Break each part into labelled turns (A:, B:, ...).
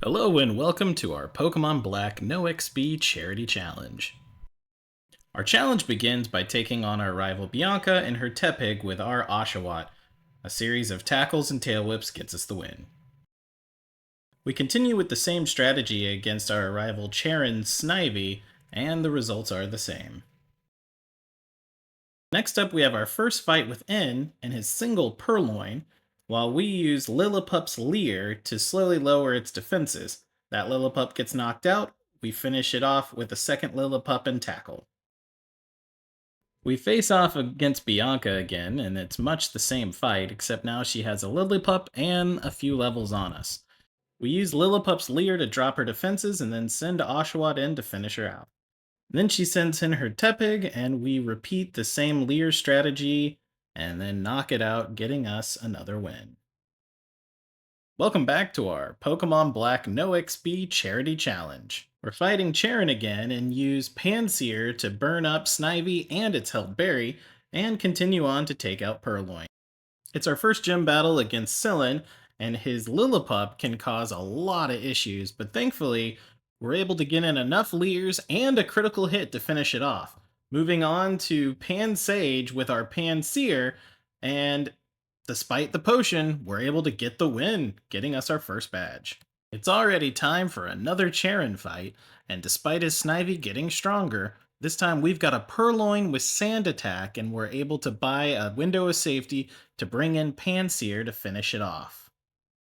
A: Hello and welcome to our Pokemon Black No XP Charity Challenge. Our challenge begins by taking on our rival Bianca and her Tepig with our Oshawott. A series of tackles and tail whips gets us the win. We continue with the same strategy against our rival Charon's Snivy, and the results are the same. Next up, we have our first fight with N and his single Purloin, while we use Lillipup's Leer to slowly lower its defenses. That Lillipup gets knocked out, we finish it off with a second Lillipup and tackle. We face off against Bianca again, and it's much the same fight, except now she has a Lillipup and a few levels on us. We use Lillipup's Leer to drop her defenses and then send Oshawott in to finish her out. Then she sends in her Tepig, and we repeat the same Leer strategy and then knock it out, getting us another win. Welcome back to our Pokemon Black No XP Charity Challenge. We're fighting Charon again and use Pansear to burn up Snivy and its held berry, and continue on to take out Purloin. It's our first gym battle against Sillin, and his Lillipup can cause a lot of issues, but thankfully, we're able to get in enough Leers and a critical hit to finish it off. Moving on to Pansage with our Pansear, and despite the potion, we're able to get the win, getting us our first badge. It's already time for another Charon fight, and despite his Snivy getting stronger, this time we've got a Purloin with Sand Attack, and we're able to buy a window of safety to bring in Pansear to finish it off.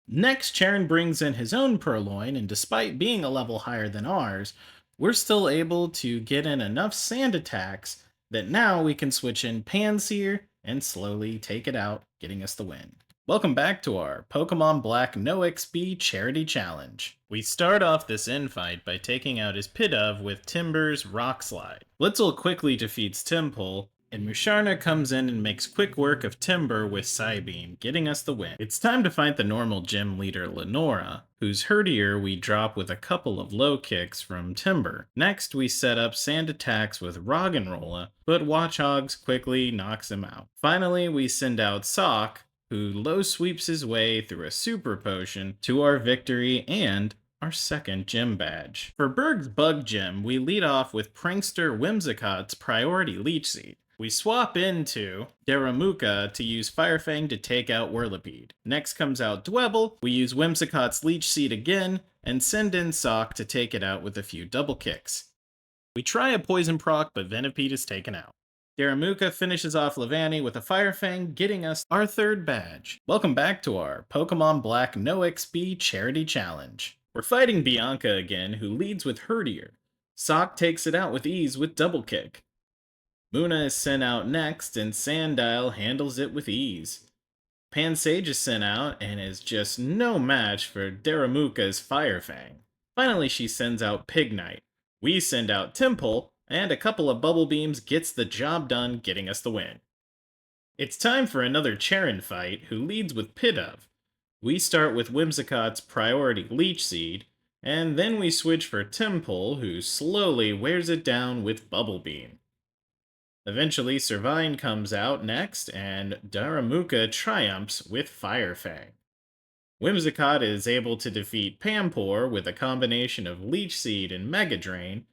A: Next, Charon brings in his own Purloin, and despite being a level higher than ours, we're still able to get in enough Sand Attacks that now we can switch in Pansear and slowly take it out, getting us the win. Welcome back to our Pokemon Black No XP Charity Challenge. We start off this infight by taking out his Pidove with Timbur's Rock Slide. Blitzel quickly defeats Timpole, and Musharna comes in and makes quick work of Timber with Psybeam, getting us the win. It's time to fight the normal gym leader Lenora, whose Herdier we drop with a couple of low kicks from Timber. Next, we set up Sand Attacks with Roggenrola, but Watchhogs quickly knocks him out. Finally, we send out Sock, who low sweeps his way through a super potion to our victory and our second gym badge. For Berg's Bug Gym, we lead off with Prankster Whimsicott's Priority Leech Seed. We swap into Darumaka to use Firefang to take out Whirlipede. Next comes out Dwebble, we use Whimsicott's Leech Seed again, and send in Sock to take it out with a few double kicks. We try a Poison Proc, but Venipede is taken out. Darumaka finishes off Levani with a Firefang, getting us our third badge. Welcome back to our Pokemon Black No XP Charity Challenge. We're fighting Bianca again, who leads with Herdier. Sock takes it out with ease with Double Kick. Muna is sent out next, and Sandile handles it with ease. Pansage is sent out, and is just no match for Darumaka's Firefang. Finally, she sends out Pignite. We send out Timpole, and a couple of Bubble Beams gets the job done, getting us the win. It's time for another Charon fight, who leads with Pidove. We start with Whimsicott's Priority Leech Seed, and then we switch for Timpole, who slowly wears it down with Bubble Beam. Eventually, Servine comes out next, and Darumaka triumphs with Firefang. Whimsicott is able to defeat Pampor with a combination of Leech Seed and Mega Drain,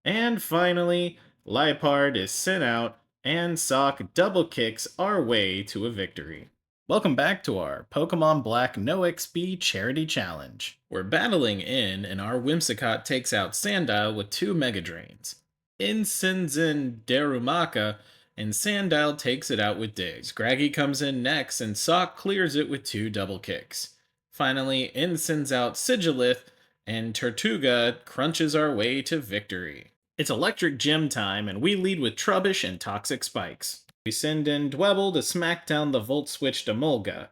A: and finally, Liepard is sent out, and Sock double kicks our way to a victory. Welcome back to our Pokemon Black No XP Charity Challenge. We're battling in, and our Whimsicott takes out Sandile with 2 Mega Drains. In sends in Darumaka, and Sandile takes it out with Dig. Scraggy comes in next, and Sock clears it with 2 double kicks. Finally, In sends out Sigilith, and Tortuga crunches our way to victory. It's Electric Gym time, and we lead with Trubbish and Toxic Spikes. We send in Dwebble to smack down the Volt-switched Emolga.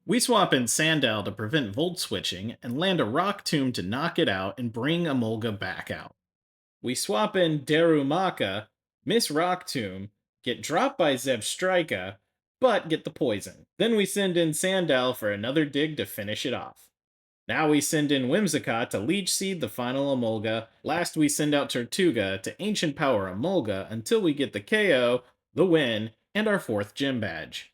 A: We swap in Sandile to prevent Volt switching, and land a Rock Tomb to knock it out and bring Emolga back out. We swap in Darumaka, miss Rock Tomb, get dropped by Zebstrika, but get the poison. Then we send in Sandile for another dig to finish it off. Now we send in Whimsicott to Leech Seed the final Emolga. Last we send out Tortuga to Ancient Power Emolga until we get the KO, the win, and our 4th gym badge.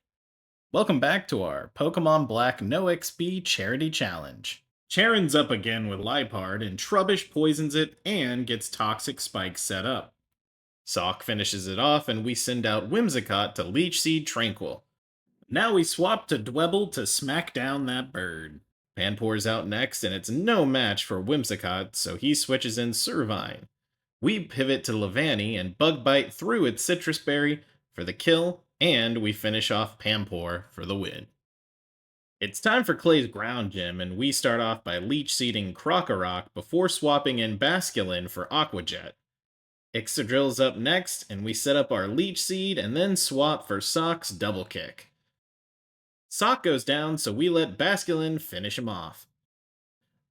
A: Welcome back to our Pokemon Black No XP Charity Challenge. Charon's up again with Lipard, and Trubbish poisons it and gets toxic spikes set up. Sock finishes it off, and we send out Whimsicott to Leech Seed Tranquil. Now we swap to Dwebble to smack down that bird. Panpour's out next, and it's no match for Whimsicott, so he switches in Servine. We pivot to Levani and Bug Bite through its Citrus Berry for the kill, and we finish off Panpour for the win. It's time for Clay's ground gym, and we start off by leech seeding Krokorok before swapping in Basculin for Aquajet. Ixodrill's up next, and we set up our leech seed and then swap for Sock's double kick. Sock goes down, so we let Basculin finish him off.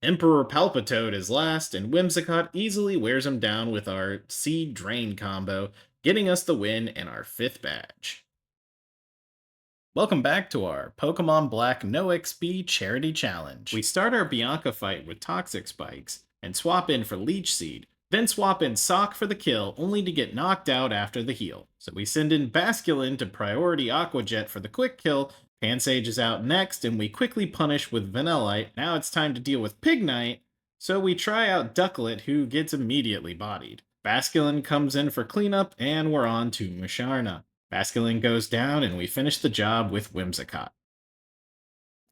A: Emperor Palpitoad is last, and Whimsicott easily wears him down with our Seed Drain combo, getting us the win and our 5th badge. Welcome back to our Pokemon Black No XP Charity Challenge. We start our Bianca fight with Toxic Spikes, and swap in for Leech Seed, then swap in Sock for the kill, only to get knocked out after the heal. So we send in Basculin to priority Aquajet for the quick kill. Pansage is out next, and we quickly punish with Vanillite. Now it's time to deal with Pignite, so we try out Ducklet, who gets immediately bodied. Basculin comes in for cleanup, and we're on to Musharna. Basculin goes down, and we finish the job with Whimsicott.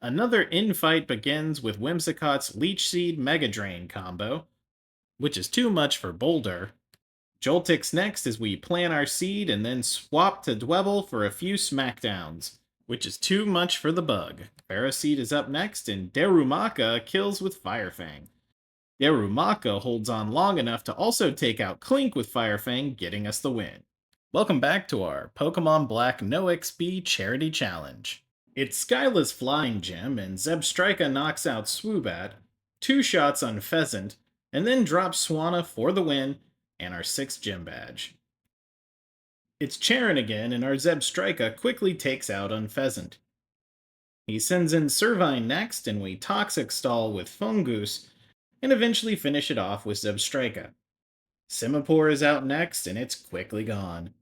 A: Another infight begins with Whimsicott's Leech Seed Mega Drain combo, which is too much for Boulder. Joltix next as we plant our seed and then swap to Dwebble for a few smackdowns, which is too much for the bug. Ferroseed is up next, and Darumaka kills with Firefang. Darumaka holds on long enough to also take out Clink with Firefang, getting us the win. Welcome back to our Pokemon Black No XP Charity Challenge. It's Skyla's Flying Gym, and Zebstrika knocks out Swoobat, 2 shots on Pheasant, and then drops Swanna for the win and our 6th gym badge. It's Charon again, and our Zebstrika quickly takes out Unpheasant. He sends in Servine next, and we Toxic Stall with Fungoose, and eventually finish it off with Zebstrika. Simipour is out next, and it's quickly gone.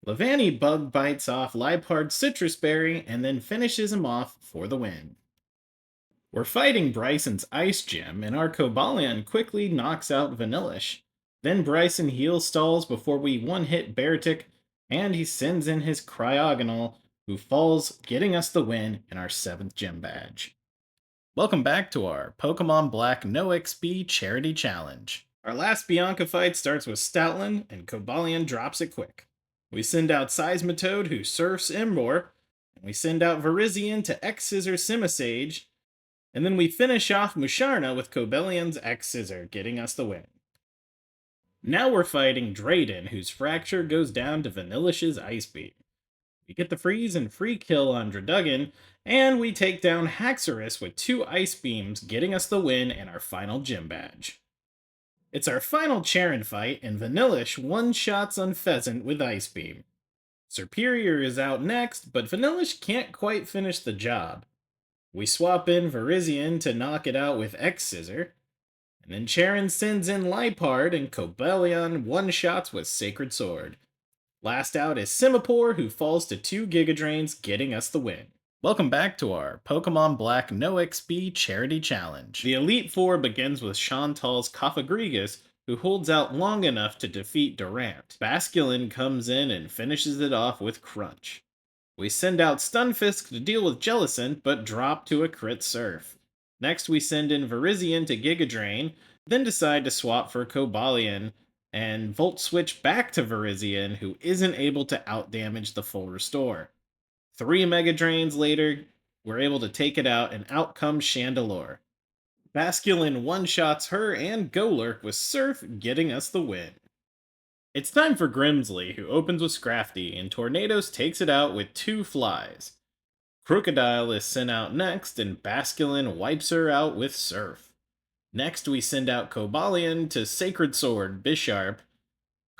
A: Levani Bug bites off Lipard's Citrus Berry, and then finishes him off for the win. We're fighting Bryson's Ice Gym, and our Cobalion quickly knocks out Vanillish. Then Bryson heal stalls before we one-hit Beartic, and he sends in his Cryogonal, who falls, getting us the win and our 7th gym badge. Welcome back to our Pokemon Black No XP Charity Challenge. Our last Bianca fight starts with Stoutland, and Cobalion drops it quick. We send out Seismitoad, who surfs Emboar, and we send out Virizion to X-Scissor Simisage, and then we finish off Musharna with Cobelion's X-Scissor, getting us the win. Now we're fighting Drayden, whose Fracture goes down to Vanillish's Ice Beam. We get the freeze and free kill on Dradugan, and we take down Haxorus with 2 Ice Beams, getting us the win and our final gym badge. It's our final Charon fight, and Vanillish one-shots Unpheasant with Ice Beam. Serperior is out next, but Vanillish can't quite finish the job. We swap in Virizion to knock it out with X-Scissor, and then Charon sends in Lipard, and Cobalion one-shots with Sacred Sword. Last out is Simipour, who falls to 2 Giga Drains, getting us the win. Welcome back to our Pokemon Black No XP Charity Challenge. The Elite Four begins with Chantal's Cofagrigus, who holds out long enough to defeat Durant. Basculin comes in and finishes it off with Crunch. We send out Stunfisk to deal with Jellicent, but drop to a crit Surf. Next we send in Virizion to Giga Drain, then decide to swap for Cobalion, and Volt Switch back to Virizion, who isn't able to outdamage the full restore. 3 Mega Drains later, we're able to take it out, and out comes Chandelure. Basculin one-shots her and Golurk with Surf, getting us the win. It's time for Grimsley, who opens with Scrafty, and Tornadoes takes it out with 2 Flies. Crocodile is sent out next, and Basculin wipes her out with Surf. Next we send out Cobalion to Sacred Sword Bisharp.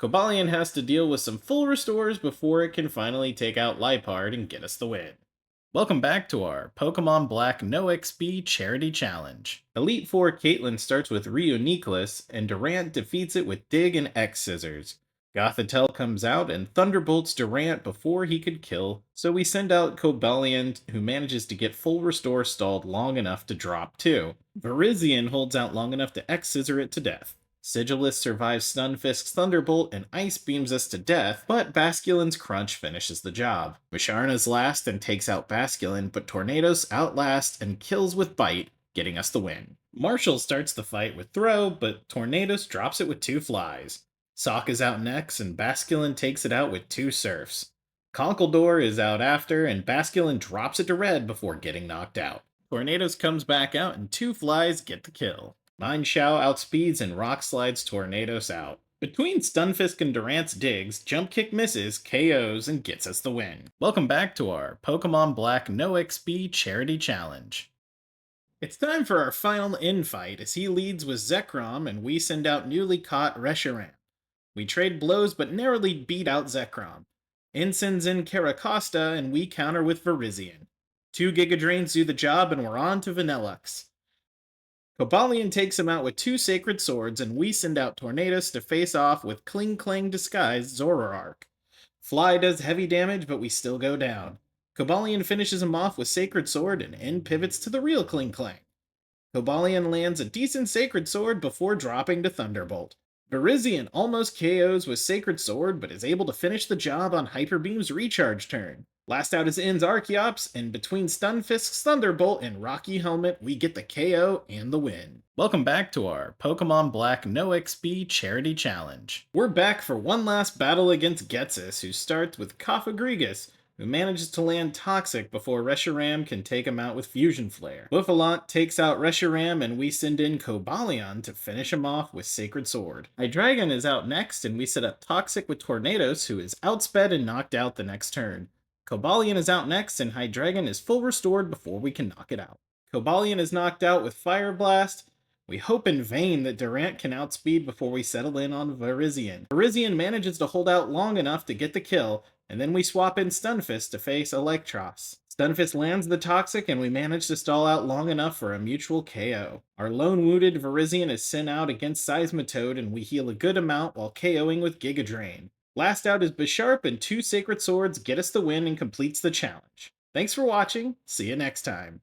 A: Cobalion has to deal with some full restores before it can finally take out Lipard and get us the win. Welcome back to our Pokemon Black No XP Charity Challenge. Elite Four Caitlyn starts with Reuniclus, and Durant defeats it with Dig and X-Scissors. Gothitelle comes out and thunderbolts Durant before he could kill, so we send out Cobalion, who manages to get full restore stalled long enough to drop too. Virizion holds out long enough to X-Scissor it to death. Sigilus survives Stunfisk's Thunderbolt and Ice Beams us to death, but Basculin's Crunch finishes the job. Visharna's last and takes out Basculin, but Tornadoes outlasts and kills with Bite, getting us the win. Marshall starts the fight with Throw, but Tornadoes drops it with 2 flies. Sock is out next, and Basculin takes it out with 2 surfs. Conkeldurr is out after, and Basculin drops it to red before getting knocked out. Tornadoes comes back out, and 2 flies get the kill. Mineshao outspeeds and rock slides Tornadoes out. Between Stunfisk and Durant's digs, Jump Kick misses, KOs, and gets us the win. Welcome back to our Pokemon Black No XP Charity Challenge. It's time for our final in-fight as he leads with Zekrom and we send out newly caught Reshiram. We trade blows but narrowly beat out Zekrom. In sends in Caracosta and we counter with Virizion. 2 Giga Drains do the job and we're on to Vanillux. Cobalion takes him out with 2 Sacred Swords and we send out Tornadoes to face off with Kling Klang disguised Zoroark. Fly does heavy damage but we still go down. Cobalion finishes him off with Sacred Sword and end pivots to the real Kling Klang. Cobalion lands a decent Sacred Sword before dropping to Thunderbolt. Virizion almost KOs with Sacred Sword, but is able to finish the job on Hyper Beam's recharge turn. Last out is In's Archeops, and between Stunfisk's Thunderbolt and Rocky Helmet, we get the KO and the win. Welcome back to our Pokemon Black No XP Charity Challenge. We're back for one last battle against Ghetsis, who starts with Cofagrigus, who manages to land Toxic before Reshiram can take him out with Fusion Flare. Bouffalant takes out Reshiram and we send in Cobalion to finish him off with Sacred Sword. Hydreigon is out next and we set up Toxic with Tornadoes, who is outsped and knocked out the next turn. Cobalion is out next and Hydreigon is full restored before we can knock it out. Cobalion is knocked out with Fire Blast. We hope in vain that Durant can outspeed before we settle in on Virizion. Virizion manages to hold out long enough to get the kill, and then we swap in Stunfisk to face Electros. Stunfisk lands the Toxic and we manage to stall out long enough for a mutual KO. Our lone wounded Virizion is sent out against Seismitoad and we heal a good amount while KOing with Giga Drain. Last out is Bisharp and 2 Sacred Swords get us the win and completes the challenge. Thanks for watching, see you next time.